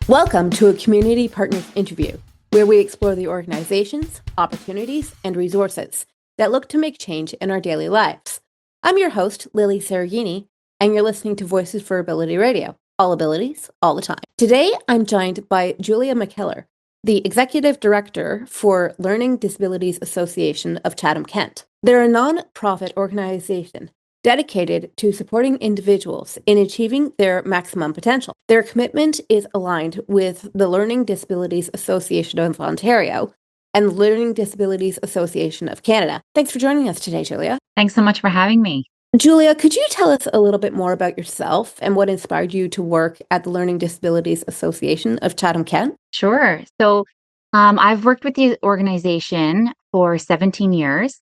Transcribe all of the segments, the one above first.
Welcome to a Community Partners interview, where we explore the organizations, opportunities, and resources that look to make change in our daily lives. I'm your host, Lilly Cereghini, and you're listening to Voices for Ability Radio, all abilities, all the time. Today, I'm joined by Julia MacKellar, the Executive Director for Learning Disabilities Association of Chatham-Kent. They're a non-profit organization dedicated to supporting individuals in achieving their maximum potential. Their commitment is aligned with the Learning Disabilities Association of Ontario and the Learning Disabilities Association of Canada. Thanks for joining us today, Julia. Thanks so much for having me. Julia, could you tell us a little bit more about yourself and what inspired you to work at the Learning Disabilities Association of Chatham-Kent? Sure. I've worked with the organization for 17 years,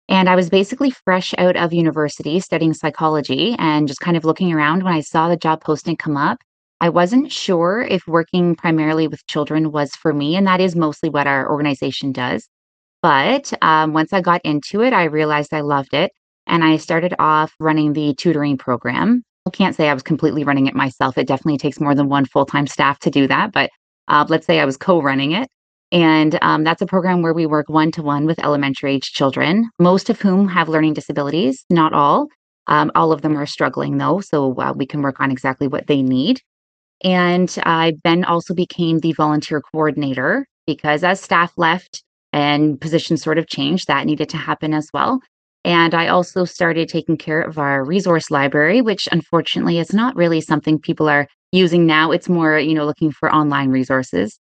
and I was basically fresh out of university studying psychology and just kind of looking around when I saw the job posting come up. I wasn't sure if working primarily with children was for me, and that is mostly what our organization does. But once I got into it, I realized I loved it. And I started off running the tutoring program. I can't say I was completely running it myself. It definitely takes more than one full time staff to do that. But let's say I was co running it. And that's a program where we work one to one with elementary age children, most of whom have learning disabilities, not all. All of them are struggling though. So we can work on exactly what they need. And I then also became the volunteer coordinator because as staff left and positions sort of changed, that needed to happen as well. And I also started taking care of our resource library, which unfortunately is not really something people are using now. It's more, looking for online resources.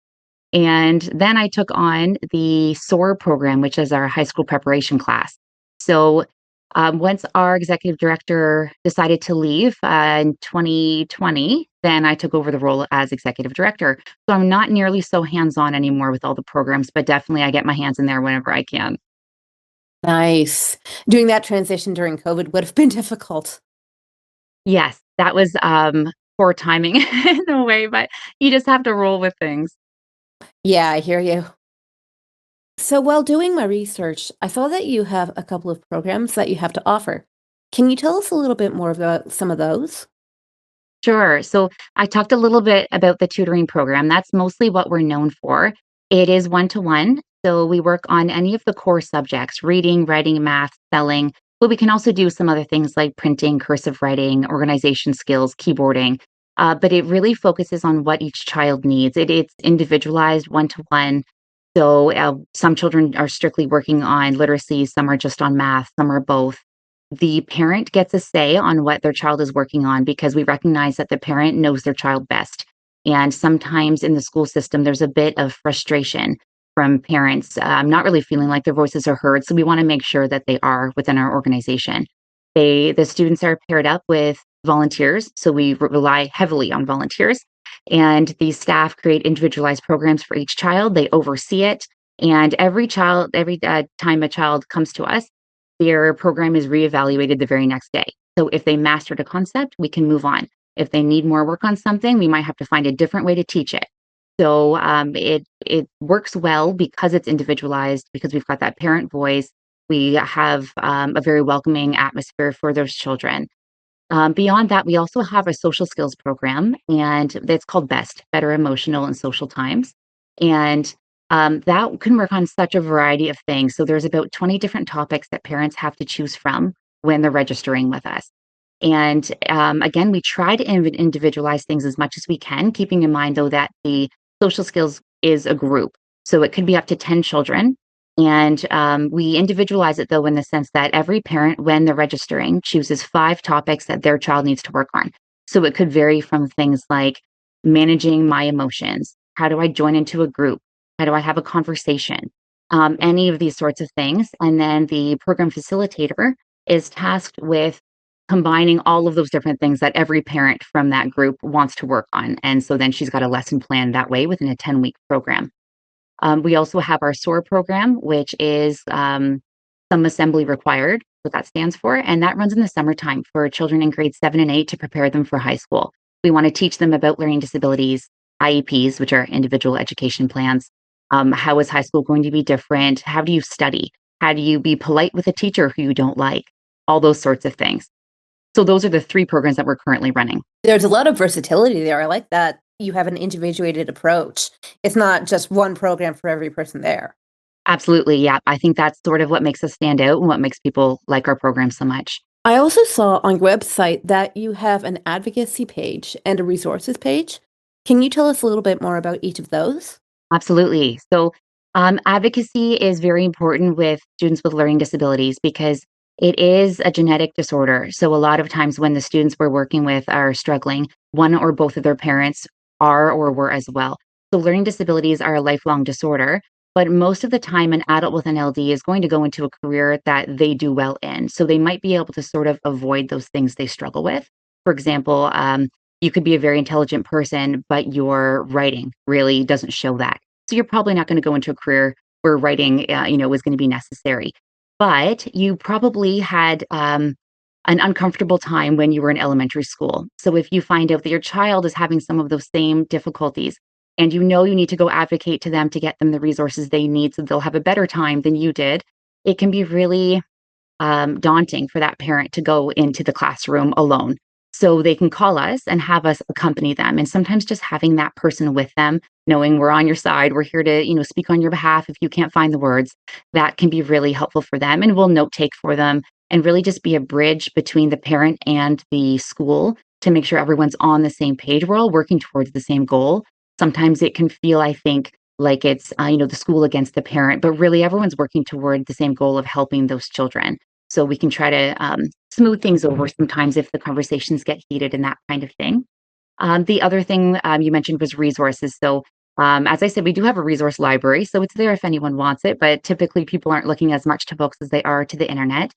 And then I took on the SOAR program, which is our high school preparation class. So once our executive director decided to leave in 2020, then I took over the role as executive director. So I'm not nearly so hands-on anymore with all the programs, but definitely I get my hands in there whenever I can. Nice. Doing that transition during COVID would have been difficult. Yes, that was poor timing in a way, but you just have to roll with things. Yeah, I hear you. So while doing my research, I saw that you have a couple of programs that you have to offer. Can you tell us a little bit more about some of those? Sure. So I talked a little bit about the tutoring program. That's mostly what we're known for. It is one to one. So we work on any of the core subjects reading, writing, math, spelling, but we can also do some other things like printing, cursive writing, organization skills, keyboarding. But it really focuses on what each child needs. It's individualized one to one. So some children are strictly working on literacy, some are just on math, some are both. The parent gets a say on what their child is working on because we recognize that the parent knows their child best. And sometimes in the school system, there's a bit of frustration from parents not really feeling like their voices are heard. So we want to make sure that they are within our organization. The students are paired up with volunteers, so we rely heavily on volunteers. And these staff create individualized programs for each child. They oversee it, and every time a child comes to us, their program is reevaluated the very next day. So if they mastered a concept, we can move on. If they need more work on something, we might have to find a different way to teach it. So it works well because it's individualized, because we've got that parent voice. We have a very welcoming atmosphere for those children. Beyond that, we also have a social skills program, and it's called BEST, Better Emotional and Social Times. And that can work on such a variety of things. So there's about 20 different topics that parents have to choose from when they're registering with us. And again, we try to individualize things as much as we can, keeping in mind, though, that the social skills is a group. So it could be up to 10 children. And we individualize it, though, in the sense that every parent, when they're registering, chooses 5 topics that their child needs to work on. So it could vary from things like managing my emotions. How do I join into a group? How do I have a conversation? Any of these sorts of things. And then the program facilitator is tasked with combining all of those different things that every parent from that group wants to work on. And so then she's got a lesson plan that way within a 10-week program. We also have our SOAR program, which is some assembly required, what that stands for. And that runs in the summertime for children in grades 7 and 8 to prepare them for high school. We want to teach them about learning disabilities, IEPs, which are individual education plans. How is high school going to be different? How do you study? How do you be polite with a teacher who you don't like? All those sorts of things. So those are the 3 programs that we're currently running. There's a lot of versatility there. I like that. you have an individuated approach. It's not just one program for every person there. Absolutely, yeah. I think that's sort of what makes us stand out and what makes people like our program so much. I also saw on your website that you have an advocacy page and a resources page. Can you tell us a little bit more about each of those? Absolutely. So, advocacy is very important with students with learning disabilities because it is a genetic disorder. So, a lot of times when the students we're working with are struggling, one or both of their parents are or were as well. So, learning disabilities are a lifelong disorder, but most of the time, an adult with an LD is going to go into a career that they do well in. So, they might be able to sort of avoid those things they struggle with. For example, you could be a very intelligent person, but your writing really doesn't show that. So you're probably not going to go into a career where writing, is going to be necessary. But you probably had an uncomfortable time when you were in elementary school. So if you find out that your child is having some of those same difficulties, and you know you need to go advocate to them to get them the resources they need so they'll have a better time than you did, it can be really daunting for that parent to go into the classroom alone. So they can call us and have us accompany them. And sometimes just having that person with them, knowing we're on your side, we're here to, speak on your behalf if you can't find the words, that can be really helpful for them. And we'll note take for them and really just be a bridge between the parent and the school to make sure everyone's on the same page. We're all working towards the same goal. Sometimes it can feel, I think, like it's, the school against the parent, but really everyone's working toward the same goal of helping those children. So we can try to smooth things over sometimes if the conversations get heated and that kind of thing. The other thing you mentioned was resources. So, as I said, we do have a resource library, so it's there if anyone wants it, but typically people aren't looking as much to books as they are to the internet.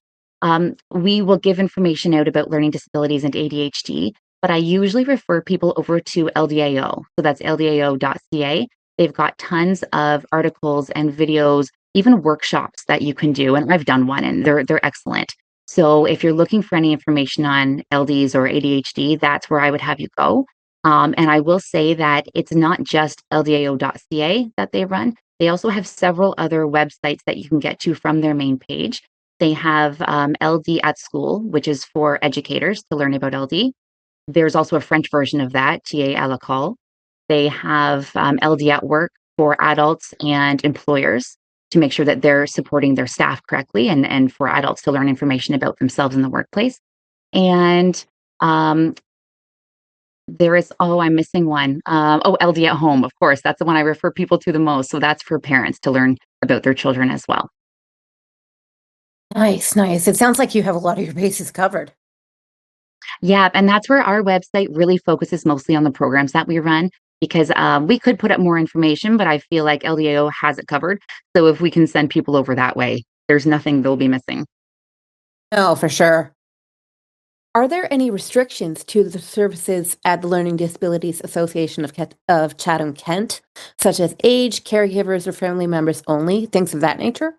We will give information out about learning disabilities and ADHD, but I usually refer people over to LDAO. So that's ldao.ca. They've got tons of articles and videos, even workshops that you can do. And I've done one and they're excellent. So if you're looking for any information on LDs or ADHD, that's where I would have you go. And I will say that it's not just ldao.ca that they run. They also have several other websites that you can get to from their main page. They have LD at School, which is for educators to learn about LD. There's also a French version of that, TA à l'école. They have LD at Work for adults and employers to make sure that they're supporting their staff correctly and for adults to learn information about themselves in the workplace. And um, there is, oh, I'm missing one. LD at Home, of course. That's the one I refer people to the most. So that's for parents to learn about their children as well. Nice, nice. It sounds like you have a lot of your bases covered. Yeah, and that's where our website really focuses mostly on the programs that we run because we could put up more information, but I feel like LDAO has it covered. So if we can send people over that way, there's nothing they'll be missing. Oh, for sure. Are there any restrictions to the services at the Learning Disabilities Association of Chatham-Kent, such as age, caregivers, or family members only, things of that nature?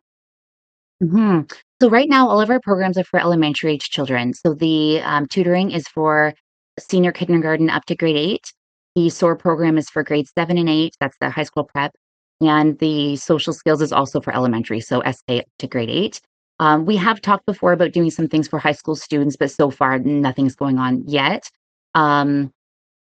hmm So right now, all of our programs are for elementary age children. So the tutoring is for senior kindergarten up to grade 8. The SOAR program is for grade 7 and 8. That's the high school prep. And the social skills is also for elementary, so SK up to grade 8. We have talked before about doing some things for high school students, but so far nothing's going on yet. Um,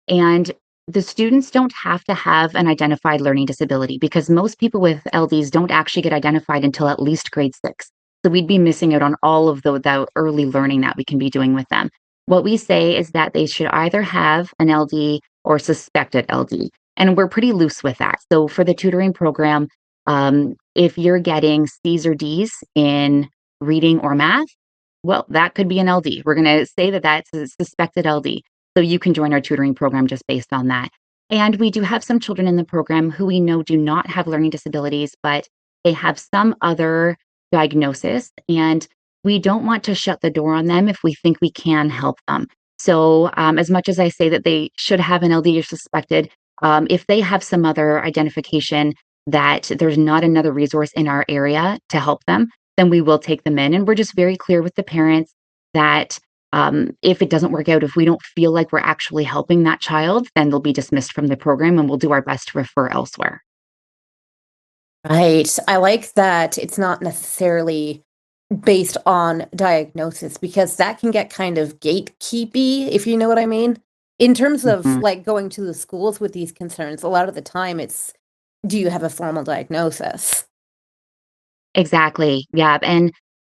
and the students don't have to have an identified learning disability because most people with LDs don't actually get identified until at least grade 6. So we'd be missing out on all of the early learning that we can be doing with them. What we say is that they should either have an LD or suspected LD. And we're pretty loose with that. So for the tutoring program, if you're getting C's or D's in reading or math, well, that could be an LD. We're going to say that that's a suspected LD. So you can join our tutoring program just based on that. And we do have some children in the program who we know do not have learning disabilities, but they have some other diagnosis. And we don't want to shut the door on them if we think we can help them. So, as much as I say that they should have an LD or suspected, if they have some other identification that there's not another resource in our area to help them, then we will take them in. And we're just very clear with the parents that if it doesn't work out, if we don't feel like we're actually helping that child, then they'll be dismissed from the program and we'll do our best to refer elsewhere. Right. I like that it's not necessarily based on diagnosis because that can get kind of gatekeepy, if you know what I mean. In terms of Mhm. like going to the schools with these concerns, a lot of the time it's, do you have a formal diagnosis? Exactly. Yeah. And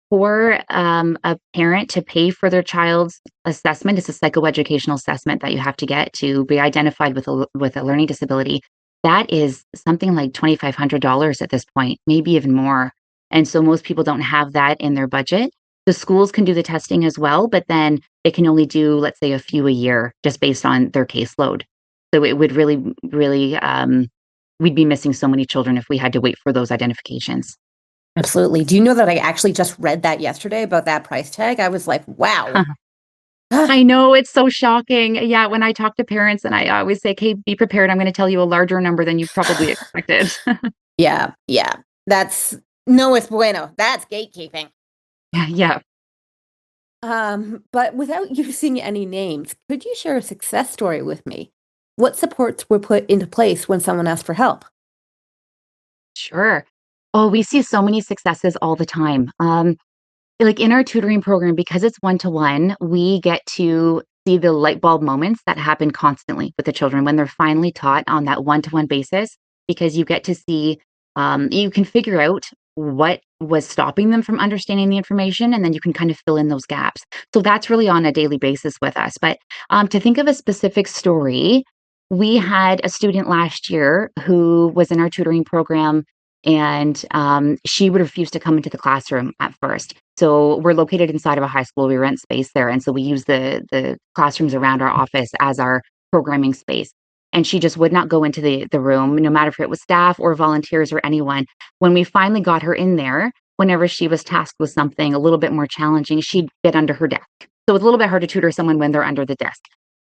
for a parent to pay for their child's assessment, it's a psychoeducational assessment that you have to get to be identified with with a learning disability. That is something like $2,500 at this point, maybe even more. And so most people don't have that in their budget. The schools can do the testing as well, but then they can only do, let's say, a few a year just based on their caseload. So it would really, we'd be missing so many children if we had to wait for those identifications. Absolutely. Do you know that I actually just read that yesterday about that price tag? I was like, wow. I know, it's so shocking. Yeah, when I talk to parents and I always say, "Okay, be prepared, I'm gonna tell you a larger number than you probably expected." Yeah, yeah. That's no es bueno. That's gatekeeping. Yeah, But without using any names, could you share a success story with me? What supports were put into place when someone asked for help? sure. Oh, we see so many successes all the time. Like, in our tutoring program, because it's one-to-one, we get to see the light bulb moments that happen constantly with the children when they're finally taught on that one-to-one basis, because you get to see, you can figure out what was stopping them from understanding the information, and then you can kind of fill in those gaps. So that's really on a daily basis with us. But, to think of a specific story, we had a student last year who was in our tutoring program, and, she would refuse to come into the classroom at first. So we're located inside of a high school, we rent space there, and so we use the classrooms around our office as our programming space, and she just would not go into the room, no matter if it was staff or volunteers or anyone. When we finally got her in there, whenever she was tasked with something a little bit more challenging, she'd get under her desk. So it's a little bit hard to tutor someone when they're under the desk.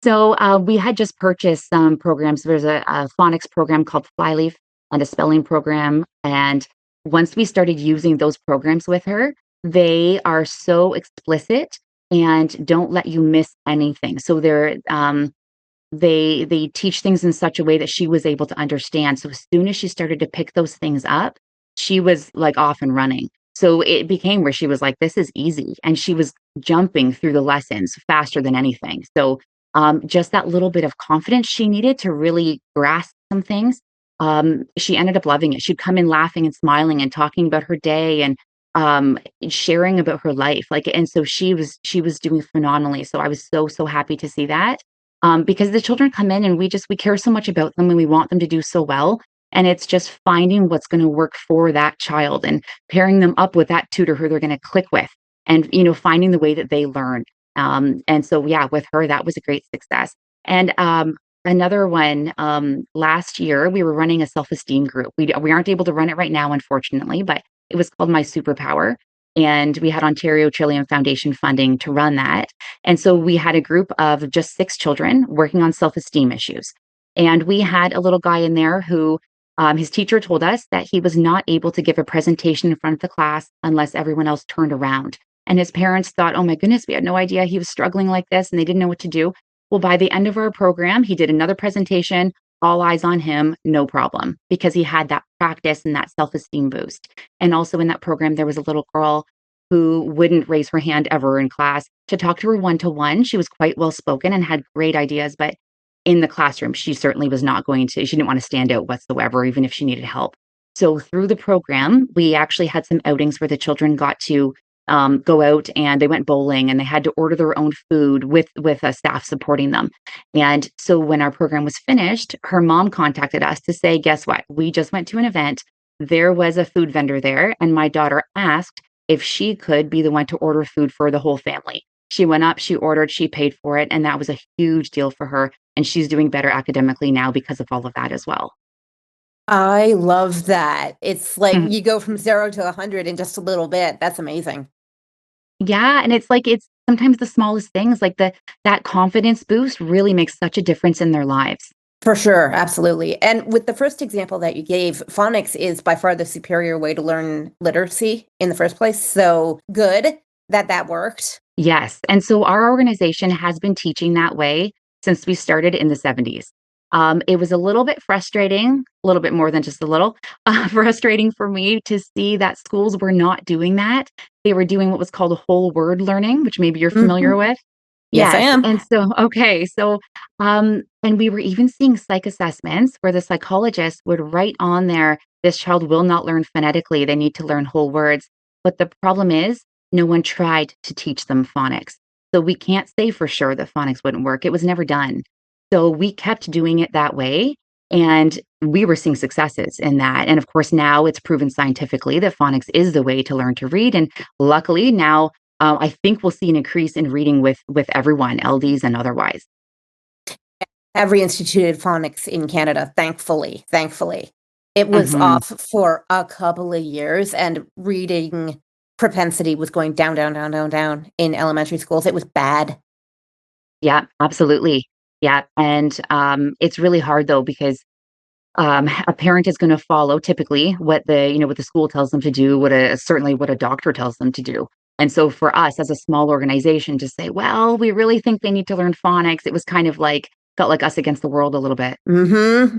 So, we had just purchased some programs. There's a phonics program called Flyleaf and a spelling program, and once we started using those programs with her, they are so explicit and don't let you miss anything. So they teach things in such a way that she was able to understand. So as soon as she started to pick those things up, she was like off and running. So it became where she was like, "This is easy," and she was jumping through the lessons faster than anything. So just that little bit of confidence she needed to really grasp some things. She ended up loving it. She'd come in laughing and smiling and talking about her day and um, sharing about her life. Like, and so she was doing phenomenally. So I was so happy to see that because the children come in and we care so much about them and we want them to do so well. And it's just finding what's going to work for that child and pairing them up with that tutor who they're going to click with, and finding the way that they learn. And so yeah, with her that was a great success. And another one, last year we were running a self-esteem group. We aren't able to run it right now, unfortunately, but it was called My Superpower. And we had Ontario Chilean Foundation funding to run that. And so we had a group of just 6 children working on self-esteem issues. And we had a little guy in there who, his teacher told us that he was not able to give a presentation in front of the class unless everyone else turned around. And his parents thought, oh my goodness, we had no idea he was struggling like this and they didn't know what to do. Well, by the end of our program, he did another presentation, all eyes on him, no problem, because he had that practice and that self esteem boost. And also in that program, there was a little girl who wouldn't raise her hand ever in class. To talk to her one to one, she was quite well spoken and had great ideas, but in the classroom, she certainly was not going to, she didn't want to stand out whatsoever, even if she needed help. So through the program, we actually had some outings where the children got to go out and they went bowling and they had to order their own food with a staff supporting them. And so when our program was finished, her mom contacted us to say, guess what? We just went to an event. There was a food vendor there, and my daughter asked if she could be the one to order food for the whole family. She went up, she ordered, she paid for it, and that was a huge deal for her. And she's doing better academically now because of all of that as well. I love that. It's like you go from 0 to 100 in just a little bit. That's amazing. Yeah, and it's like it's sometimes the smallest things, like that confidence boost really makes such a difference in their lives. For sure, absolutely. And with the first example that you gave, phonics is by far the superior way to learn literacy in the first place. So good that that worked. Yes, and so our organization has been teaching that way since we started in the '70s. It was a little bit frustrating, a little bit more than just a little, frustrating for me to see that schools were not doing that. They were doing what was called a whole word learning, which maybe you're familiar Mhm. with. Yes, I Yes, am. and so okay, so And we were even seeing psych assessments where the psychologist would write on there, this child will not learn phonetically. They need to learn whole words. But the problem is, no one tried to teach them phonics. So we can't say for sure that phonics wouldn't work. It was never done. So we kept doing it that way. And we were seeing successes in that. And of course, now it's proven scientifically that phonics is the way to learn to read. And luckily, now I think we'll see an increase in reading with everyone, LDs and otherwise. Have reinstituted phonics in Canada, thankfully. It was Mhm. off for a couple of years, and reading propensity was going down, down, down, down, down in elementary schools. It was bad. Yeah, absolutely. Yeah, and, it's really hard though because, a parent is gonna follow typically what what the school tells them to do, what a doctor tells them to do. And so for us as a small organization to say, "Well, we really think they need to learn phonics," it was kind of like felt like us against the world a little bit.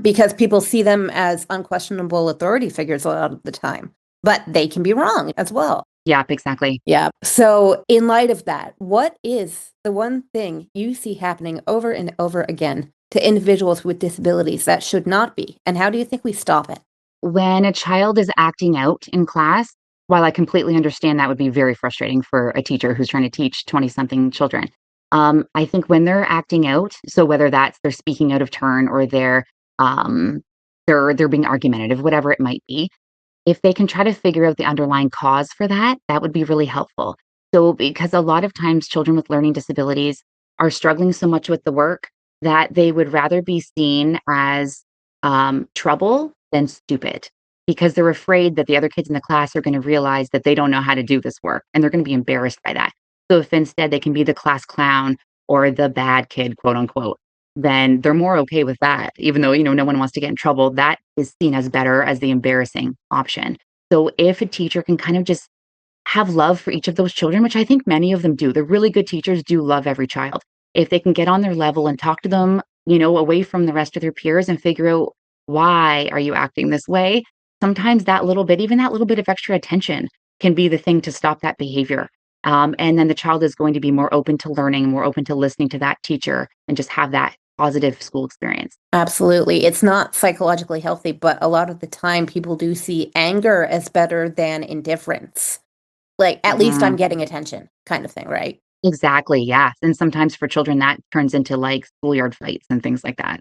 Because people see them as unquestionable authority figures a lot of the time, but they can be wrong as well. Yep, exactly. Yeah. So, in light of that, what is the one thing you see happening over and over again to individuals with disabilities that should not be? And how do you think we stop it? When a child is acting out in class, while I completely understand that would be very frustrating for a teacher who's trying to teach 20-something children, I think when they're acting out, so whether that's they're speaking out of turn or um, they're being argumentative, whatever it might be, if they can try to figure out the underlying cause for that, that would be really helpful. So, because a lot of times children with learning disabilities are struggling so much with the work that they would rather be seen as trouble than stupid because they're afraid that the other kids in the class are going to realize that they don't know how to do this work and they're going to be embarrassed by that. So, if instead they can be the class clown or the bad kid, quote unquote, then they're more okay with that. Even though, no one wants to get in trouble, that is seen as better as the embarrassing option. So if a teacher can kind of just have love for each of those children, which I think many of them do, the really good teachers do love every child. If they can get on their level and talk to them, away from the rest of their peers and figure out why are you acting this way, sometimes that little bit, even that little bit of extra attention can be the thing to stop that behavior. And then the child is going to be more open to learning, more open to listening to that teacher and just have that positive school experience. Absolutely. It's not psychologically healthy, but a lot of the time people do see anger as better than indifference. Like, at least I'm Mhm. getting attention kind of thing, right? Exactly, yeah, and sometimes for children, that turns into, like, schoolyard fights and things like that.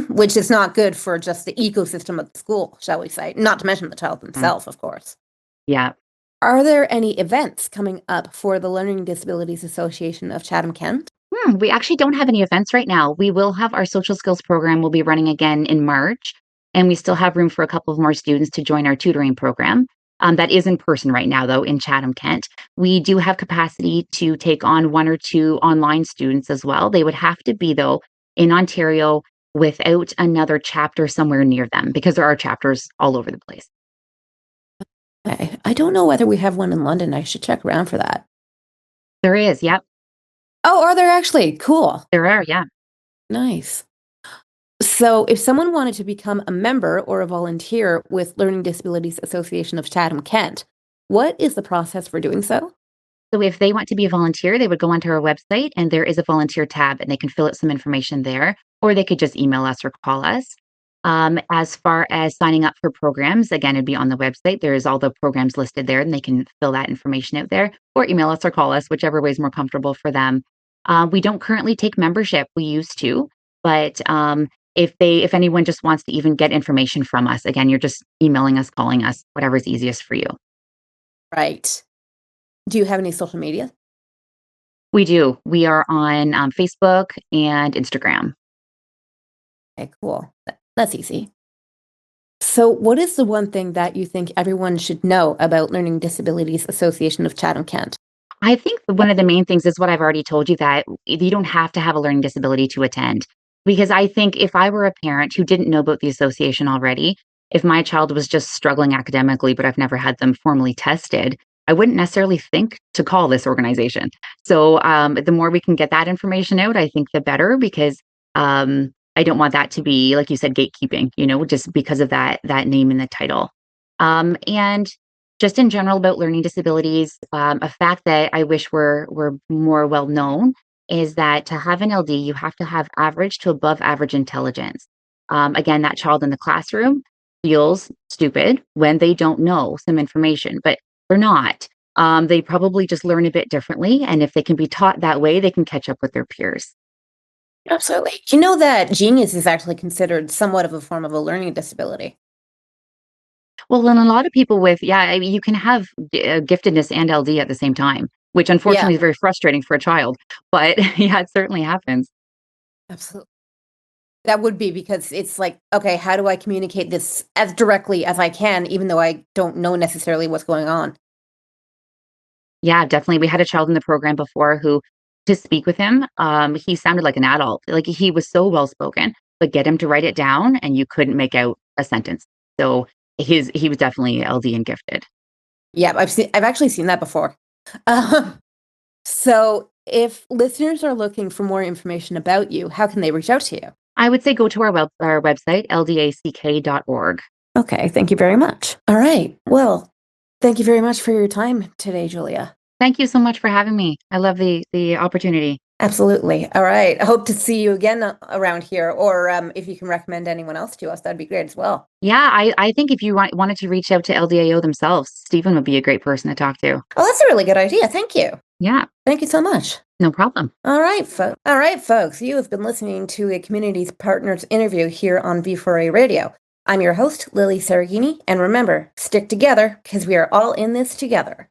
Which is not good for just the ecosystem of the school, shall we say, not to mention the child Mhm. themselves, of course. Yeah. Are there any events coming up for the Learning Disabilities Association of Chatham-Kent? We actually don't have any events right now. We will have our social skills program will be running again in March, and we still have room for a couple of more students to join our tutoring program. That is in person right now, though, in Chatham-Kent. We do have capacity to take on 1 or 2 online students as well. They would have to be, though, in Ontario without another chapter somewhere near them because there are chapters all over the place. I don't know whether we have one in London. I should check around for that. There is, yep, Oh, are there actually? Cool. there are, yeah. Nice. So, if someone wanted to become a member or a volunteer with Learning Disabilities Association of Chatham-Kent, what is the process for doing so? So if they want to be a volunteer, they would go onto our website and there is a volunteer tab and they can fill out some information there, or they could just email us or call us. As far as signing up for programs, again, it'd be on the website. There's all the programs listed there and they can fill that information out there or email us or call us, whichever way is more comfortable for them. We don't currently take membership. We used to, but if anyone just wants to even get information from us, again, you're just emailing us, calling us, whatever's easiest for you. Right. Do you have any social media? We do. We are on, Facebook and Instagram. Okay, cool. That's easy. So, what is the one thing that you think everyone should know about Learning Disabilities Association of Chatham-Kent? I think one of the main things is what I've already told you, that you don't have to have a learning disability to attend. Because I think if I were a parent who didn't know about the association already, if my child was just struggling academically, but I've never had them formally tested, I wouldn't necessarily think to call this organization. So the more we can get that information out, I think the better because I don't want that to be, like you said, gatekeeping, just because of that name in the title. And just in general about learning disabilities, a fact that I wish were more well known is that to have an LD, you have to have average to above average intelligence. Again, that child in the classroom feels stupid when they don't know some information, but they're not. They probably just learn a bit differently. And if they can be taught that way, they can catch up with their peers. Absolutely. You know that genius is actually considered somewhat of a form of a learning disability. Well, and a lot of people with, yeah, I mean, you can have giftedness and LD at the same time, which Yeah, unfortunately is very frustrating for a child. But yeah, it certainly happens. absolutely. That would be because it's like, okay, how do I communicate this as directly as I can, even though I don't know necessarily what's going on? Yeah, definitely. We had a child in the program before who, to speak with him, he sounded like an adult. Like he was so well spoken, but get him to write it down and you couldn't make out a sentence. So he was definitely LD and gifted. Yeah, I've actually seen that before. Um, so if listeners are looking for more information about you, how can they reach out to you? I would say go to our website, ldack.org. Okay, thank you very much. All right. Well, thank you very much for your time today, Julia. Thank you so much for having me. I love the opportunity. Absolutely. All right. I hope to see you again around here, or if you can recommend anyone else to us, that'd be great as well. Yeah, I think if you wanted to reach out to LDAO themselves, Stephen would be a great person to talk to. Oh, that's a really good idea. Thank you. Yeah, Thank you so much. no problem. All right, folks. You have been listening to a Communities Partners interview here on V4A Radio. I'm your host, Lilly Cereghini, and remember, stick together because we are all in this together.